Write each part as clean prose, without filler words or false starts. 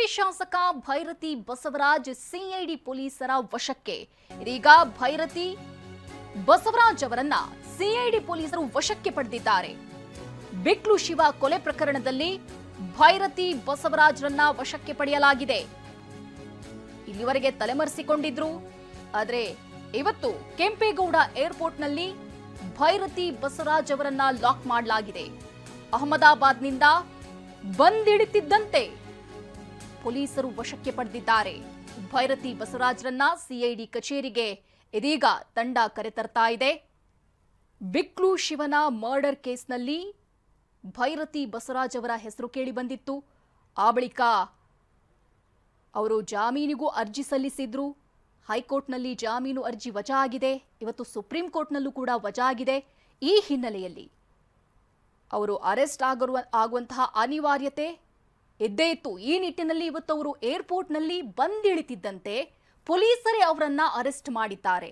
BJP ಶಾಸಕ Byrathi Basavaraj CID ಪೊಲೀಸರ ವಶಕ್ಕೆ. ಇದೀಗ ಭೈರತಿ ಬಸವರಾಜ್ ಅವರನ್ನ ಸಿಐಡಿ ಪೊಲೀಸರು ವಶಕ್ಕೆ ಪಡೆದಿದ್ದಾರೆ. ಬಿಕ್ಲು ಶಿವ ಕೊಲೆ ಪ್ರಕರಣದಲ್ಲಿ ಭೈರತಿ ಬಸವರಾಜ್ರನ್ನ ವಶಕ್ಕೆ ಪಡೆಯಲಾಗಿದೆ. ಇಲ್ಲಿವರೆಗೆ ತಲೆಮರೆಸಿಕೊಂಡಿದ್ರು. ಆದರೆ ಇವತ್ತು ಕೆಂಪೇಗೌಡ ಏರ್ಪೋರ್ಟ್ನಲ್ಲಿ ಭೈರತಿ ಬಸವರಾಜ್ ಅವರನ್ನ ಲಾಕ್ ಮಾಡಲಾಗಿದೆ. ಅಹಮದಾಬಾದ್ನಿಂದ ಬಂದಿಳಿತಿದ್ದಂತೆ ಪೊಲೀಸರು ವಶಕ್ಕೆ ಪಡೆದಿದ್ದಾರೆ. ಭೈರತಿ ಬಸವರಾಜ್ರನ್ನ ಸಿಐಡಿ ಕಚೇರಿಗೆ ಇದೀಗ ತಂಡ ಕರೆತರ್ತಾ ಇದೆ. ಬಿಕ್ಲು ಶಿವನ ಮರ್ಡರ್ ಕೇಸ್ನಲ್ಲಿ ಭೈರತಿ ಬಸವರಾಜ್ ಅವರ ಹೆಸರು ಕೇಳಿ ಬಂದಿತ್ತು. ಆ ಬಳಿಕ ಅವರು ಜಾಮೀನಿಗೂ ಅರ್ಜಿ ಸಲ್ಲಿಸಿದ್ರು. ಹೈಕೋರ್ಟ್ನಲ್ಲಿ ಜಾಮೀನು ಅರ್ಜಿ ವಜಾ ಆಗಿದೆ. ಇವತ್ತು ಸುಪ್ರೀಂ ಕೋರ್ಟ್ನಲ್ಲೂ ಕೂಡ ವಜಾ ಆಗಿದೆ. ಈ ಹಿನ್ನೆಲೆಯಲ್ಲಿ ಅವರು ಅರೆಸ್ಟ್ ಆಗುವಂತಹ ಅನಿವಾರ್ಯತೆ ಇದ್ದೇ ಇತ್ತು. ಈ ನಿಟ್ಟಿನಲ್ಲಿ ಇವತ್ತು ಅವರು ಏರ್ಪೋರ್ಟ್ನಲ್ಲಿ ಬಂದಿಳಿತಿದ್ದಂತೆ ಪೊಲೀಸರೇ ಅವರನ್ನ ಅರೆಸ್ಟ್ ಮಾಡಿದ್ದಾರೆ.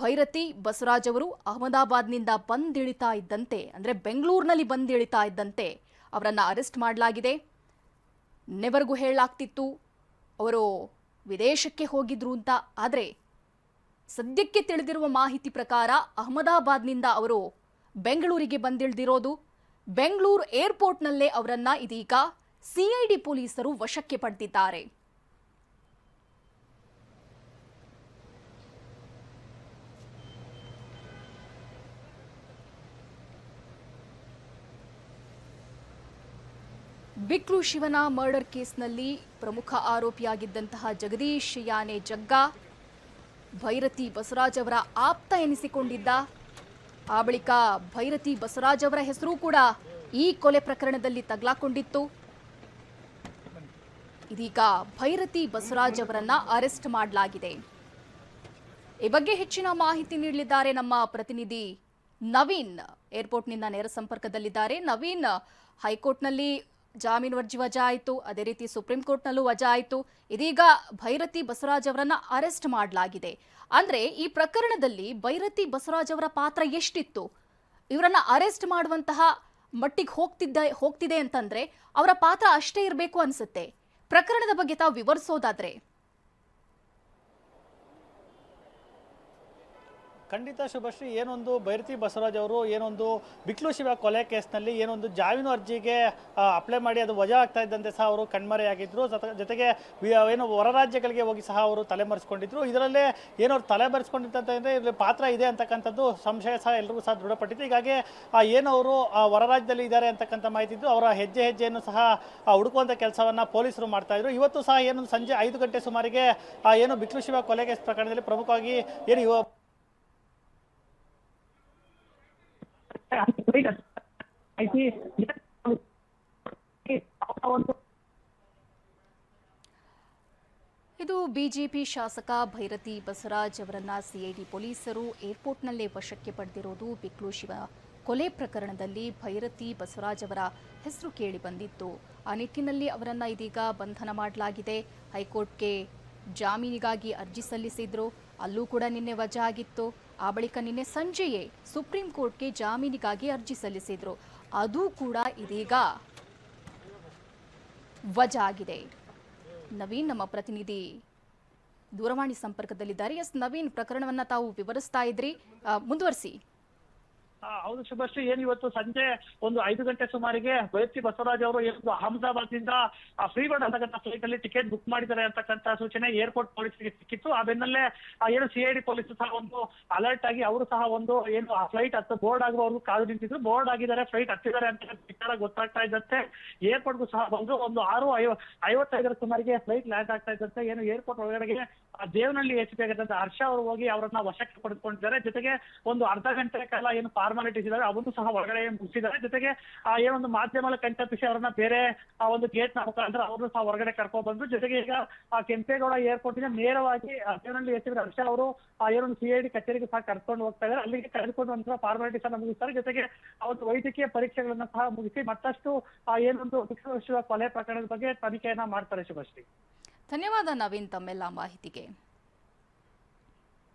ಭೈರತಿ ಬಸವರಾಜ್ ಅವರು ಅಹಮದಾಬಾದ್ನಿಂದ ಬಂದಿಳಿತಾ ಇದ್ದಂತೆ, ಅಂದ್ರೆ ಬೆಂಗಳೂರಿನಲ್ಲಿ ಬಂದಿಳಿತಾ ಇದ್ದಂತೆ ಅವರನ್ನ ಅರೆಸ್ಟ್ ಮಾಡಲಾಗಿದೆ. ನೆವರೆಗೂ ಹೇಳಲಾಗ್ತಿತ್ತು ಅವರು ವಿದೇಶಕ್ಕೆ ಹೋಗಿದ್ರು ಅಂತ. ಆದರೆ ಸದ್ಯಕ್ಕೆ ತಿಳಿದಿರುವ ಮಾಹಿತಿ ಪ್ರಕಾರ ಅಹಮದಾಬಾದ್ನಿಂದ ಅವರು ಬೆಂಗಳೂರಿಗೆ ಬಂದಿಳಿದಿರೋದು. ಬೆಂಗಳೂರು ಏರ್ಪೋರ್ಟ್ನಲ್ಲೇ ಅವರನ್ನ ಇದೀಗ ಸಿಐಡಿ ಪೊಲೀಸರು ವಶಕ್ಕೆ ಪಡೆದಿದ್ದಾರೆ. ಬಿಕ್ಲು ಶಿವನ ಮರ್ಡರ್ ಕೇಸ್ನಲ್ಲಿ ಪ್ರಮುಖ ಆರೋಪಿಯಾಗಿದ್ದಂತಹ ಜಗದೀಶ್ ಯಾನೆ ಜಗ್ಗಾ ಭೈರತಿ ಬಸವರಾಜ್ ಅವರ ಆಪ್ತ ಎನಿಸಿಕೊಂಡಿದ್ದ. ಆ ಬಳಿಕ ಭೈರತಿ ಬಸವರಾಜ್ ಅವರ ಹೆಸರು ಕೂಡ ಈ ಕೊಲೆ ಪ್ರಕರಣದಲ್ಲಿ ತಗಲಾಕೊಂಡಿತ್ತು. ಇದೀಗ ಭೈರತಿ ಬಸವರಾಜ್ ಅವರನ್ನ ಅರೆಸ್ಟ್ ಮಾಡಲಾಗಿದೆ. ಈ ಬಗ್ಗೆ ಹೆಚ್ಚಿನ ಮಾಹಿತಿ ನೀಡಲಿದ್ದಾರೆ ನಮ್ಮ ಪ್ರತಿನಿಧಿ ನವೀನ್. ಏರ್ಪೋರ್ಟ್ನಿಂದ ನೇರ ಸಂಪರ್ಕದಲ್ಲಿದ್ದಾರೆ. ನವೀನ್, ಹೈಕೋರ್ಟ್ನಲ್ಲಿ ಜಾಮೀನು ಅರ್ಜಿ ವಜಾ ಆಯಿತು, ಅದೇ ರೀತಿ ಸುಪ್ರೀಂ ಕೋರ್ಟ್ನಲ್ಲೂ ವಜಾ ಆಯಿತು. ಇದೀಗ ಭೈರತಿ ಬಸವರಾಜ್ ಅವರನ್ನ ಅರೆಸ್ಟ್ ಮಾಡಲಾಗಿದೆ. ಅಂದ್ರೆ ಈ ಪ್ರಕರಣದಲ್ಲಿ ಭೈರತಿ ಬಸವರಾಜ್ ಅವರ ಪಾತ್ರ ಎಷ್ಟಿತ್ತು? ಇವರನ್ನ ಅರೆಸ್ಟ್ ಮಾಡುವಂತಹ ಮಟ್ಟಿಗೆ ಹೋಗ್ತಿದೆ ಅಂತಂದ್ರೆ ಅವರ ಪಾತ್ರ ಅಷ್ಟೇ ಇರಬೇಕು ಅನ್ಸುತ್ತೆ. ಪ್ರಕರಣದ ಬಗ್ಗೆ ತಾವು ವಿವರಿಸೋದಾದ್ರೆ. ಖಂಡಿತ ಶುಭಶ್ರೀ, ಏನೊಂದು ಭೈರತಿ ಬಸವರಾಜ್ ಅವರು ಏನೊಂದು ಬಿಕ್ಲು ಶಿವ ಕೊಲೆ ಕೇಸ್ನಲ್ಲಿ ಏನೊಂದು ಜಾಮೀನು ಅರ್ಜಿಗೆ ಅಪ್ಲೈ ಮಾಡಿ ಅದು ವಜಾ ಆಗ್ತಾ ಇದ್ದಂತೆ ಸಹ ಅವರು ಕಣ್ಮರೆಯಾಗಿದ್ರು. ಜೊತೆಗೆ ಏನು ಹೊರ ರಾಜ್ಯಗಳಿಗೆ ಹೋಗಿ ಸಹ ಅವರು ತಲೆಮರೆಸ್ಕೊಂಡಿದ್ರು. ಇದರಲ್ಲೇ ಏನವ್ರು ತಲೆಮರೆಸ್ಕೊಂಡಿದ್ದಂತೆ ಇದರಲ್ಲಿ ಪಾತ್ರ ಇದೆ ಅಂತಕ್ಕಂಥದ್ದು ಸಂಶಯ ಸಹ ಎಲ್ರಿಗೂ ಸಹ ದೃಢಪಟ್ಟಿತ್ತು. ಹೀಗಾಗಿ ಏನವರು ಹೊರ ರಾಜ್ಯದಲ್ಲಿ ಇದ್ದಾರೆ ಅಂತಕ್ಕಂಥ ಮಾಹಿತಿ ಇದ್ದು ಅವರ ಹೆಜ್ಜೆಯನ್ನು ಸಹ ಹುಡುಕುವಂಥ ಕೆಲಸವನ್ನು ಪೊಲೀಸರು ಮಾಡ್ತಾ ಇದ್ರು. ಇವತ್ತು ಸಹ ಏನು ಸಂಜೆ 5 ಗಂಟೆ ಸುಮಾರಿಗೆ ಏನು ಬಿಕ್ಲು ಶಿವ ಕೊಲೆ ಕೇಸ್ ಪ್ರಕರಣದಲ್ಲಿ ಪ್ರಮುಖವಾಗಿ ಏನು ಇದು ಬಿಜೆಪಿ ಶಾಸಕ ಭೈರತಿ ಬಸವರಾಜ್ ಅವರನ್ನ ಸಿಐಡಿ ಪೊಲೀಸರು ಏರ್ಪೋರ್ಟ್ನಲ್ಲೇ ವಶಕ್ಕೆ ಪಡೆದಿರೋದು. ಬಿಕ್ಲು ಶಿವ ಕೊಲೆ ಪ್ರಕರಣದಲ್ಲಿ ಭೈರತಿ ಬಸವರಾಜ್ ಅವರ ಹೆಸರು ಕೇಳಿ ಬಂದಿತ್ತು. ಆ ನಿಟ್ಟಿನಲ್ಲಿ ಅವರನ್ನ ಇದೀಗ ಬಂಧನ ಮಾಡಲಾಗಿದೆ. ಹೈಕೋರ್ಟ್ಗೆ ಜಾಮೀನಿಗಾಗಿ ಅರ್ಜಿ ಸಲ್ಲಿಸಿದ್ರು, ಅಲ್ಲೂ ಕೂಡ ನಿನ್ನೆ ವಜಾ ಆಗಿತ್ತು. ಆ ಬಳಿಕ ನಿನ್ನೆ ಸಂಜೆಯೇ ಸುಪ್ರೀಂ ಕೋರ್ಟ್ಗೆ ಜಾಮೀನಿಗಾಗಿ ಅರ್ಜಿ ಸಲ್ಲಿಸಿದ್ರು, ಅದು ಕೂಡ ಇದೀಗ ವಜಾ ಆಗಿದೆ. ನವೀನ್, ನಮ್ಮ ಪ್ರತಿನಿಧಿ ದೂರವಾಣಿ ಸಂಪರ್ಕದಲ್ಲಿದ್ದಾರೆ. ಎಸ್ ನವೀನ್, ಪ್ರಕರಣವನ್ನ ತಾವು ವಿವರಿಸ್ತಾ ಇದ್ರಿ, ಮುಂದುವರಿಸಿ. ಹೌದು ಶುಭಶ್ರೀ, ಏನು ಇವತ್ತು ಸಂಜೆ 5 ಗಂಟೆ ಸುಮಾರಿಗೆ ಭೈರತಿ ಬಸವರಾಜ್ ಅವರು ಅಹಮದಾಬಾದ್ನಿಂದ ಫ್ರೀಬರ್ಡ್ ಅಂತಕ್ಕಂಥ ಫ್ಲೈಟ್ ಅಲ್ಲಿ ಟಿಕೆಟ್ ಬುಕ್ ಮಾಡಿದ್ದಾರೆ ಅಂತಕ್ಕಂಥ ಸೂಚನೆ ಏರ್ಪೋರ್ಟ್ ಪೊಲೀಸರಿಗೆ ಸಿಕ್ಕಿತ್ತು. ಆ ಬೆನ್ನಲ್ಲೇ ಏನು ಸಿಐಡಿ ಪೊಲೀಸರು ಸಹ ಒಂದು ಅಲರ್ಟ್ ಆಗಿ ಅವರು ಸಹ ಏನು ಆ ಫ್ಲೈಟ್ ಬೋರ್ಡ್ ಆಗುವವರೆಗೂ ಕಾದು ನಿಂತಿದ್ರು. ಬೋರ್ಡ್ ಆಗಿದ್ದಾರೆ, ಫ್ಲೈಟ್ ಹತ್ತಿದ್ದಾರೆ ಅಂತ ವಿಚಾರ ಗೊತ್ತಾಗ್ತಾ ಇದ್ದಂತೆ ಏರ್ಪೋರ್ಟ್ಗೂ ಸಹ ಬಂದು 6:55 ಸುಮಾರಿಗೆ ಫ್ಲೈಟ್ ಲ್ಯಾಂಡ್ ಆಗ್ತಾ ಇದ್ದಂತೆ ಏನು ಏರ್ಪೋರ್ಟ್ ಒಳಗಡೆಗೆ ದೇವನಹಳ್ಳಿ ಎಸಿಪಿ ಆಗಿದ್ದಂತ ಹರ್ಷ ಅವರು ಹೋಗಿ ಅವರನ್ನ ವಶಕ್ಕೆ ಪಡೆದುಕೊಂಡಿದ್ದಾರೆ. ಜೊತೆಗೆ ಅರ್ಧ ಗಂಟೆ ಕಾಲ ಏನು ಫಾರ್ಮಾಲಿಟೀಸ್ ಇದ್ದಾರೆ ಅವನ್ನು ಸಹ ಹೊರಗಡೆ ಮುಗಿಸಿದ್ದಾರೆ. ಜೊತೆಗೆ ಏನೊಂದು ಮಾಧ್ಯಮ ಕಂಠಪಿಸಿ ಅವರನ್ನ ಬೇರೆ ಒಂದು ಗೇಟ್ ನ ಮುಖಾಂತರ ಅವ್ರನ್ನು ಸಹ ಹೊರಗಡೆ ಕರ್ಕೊಂಡು ಬಂದ್ರು. ಜೊತೆಗೆ ಈಗ ಕೆಂಪೇಗೌಡ ಏರ್ಪೋರ್ಟ್ ಇಂದ ನೇರವಾಗಿ ದೇವನಹಳ್ಳಿ ಎಸಿಪಿ ಹರ್ಷ ಅವರು ಏನೊಂದು ಸಿಐಡಿ ಕಚೇರಿಗೆ ಸಹ ಕರ್ಕೊಂಡು ಹೋಗ್ತಾ ಇದ್ದಾರೆ. ಅಲ್ಲಿಗೆ ಕರೆದುಕೊಂಡು ನಂತರ ಫಾರ್ಮಾಲಿಟೀಸ್ ಅನ್ನ ಮುಗಿಸ್ತಾರೆ. ಜೊತೆಗೆ ಒಂದು ವೈದ್ಯಕೀಯ ಪರೀಕ್ಷೆಗಳನ್ನ ಸಹ ಮುಗಿಸಿ ಮತ್ತಷ್ಟು ಏನೊಂದು ಕೊಲೆ ಪ್ರಕರಣದ ಬಗ್ಗೆ ತನಿಖೆಯನ್ನ ಮಾಡ್ತಾರೆ. ಶುಭಶ್ರೀ, ಧನ್ಯವಾದ ನವೀನ್ ತಮ್ಮೆಲ್ಲ ಮಾಹಿತಿಗೆ.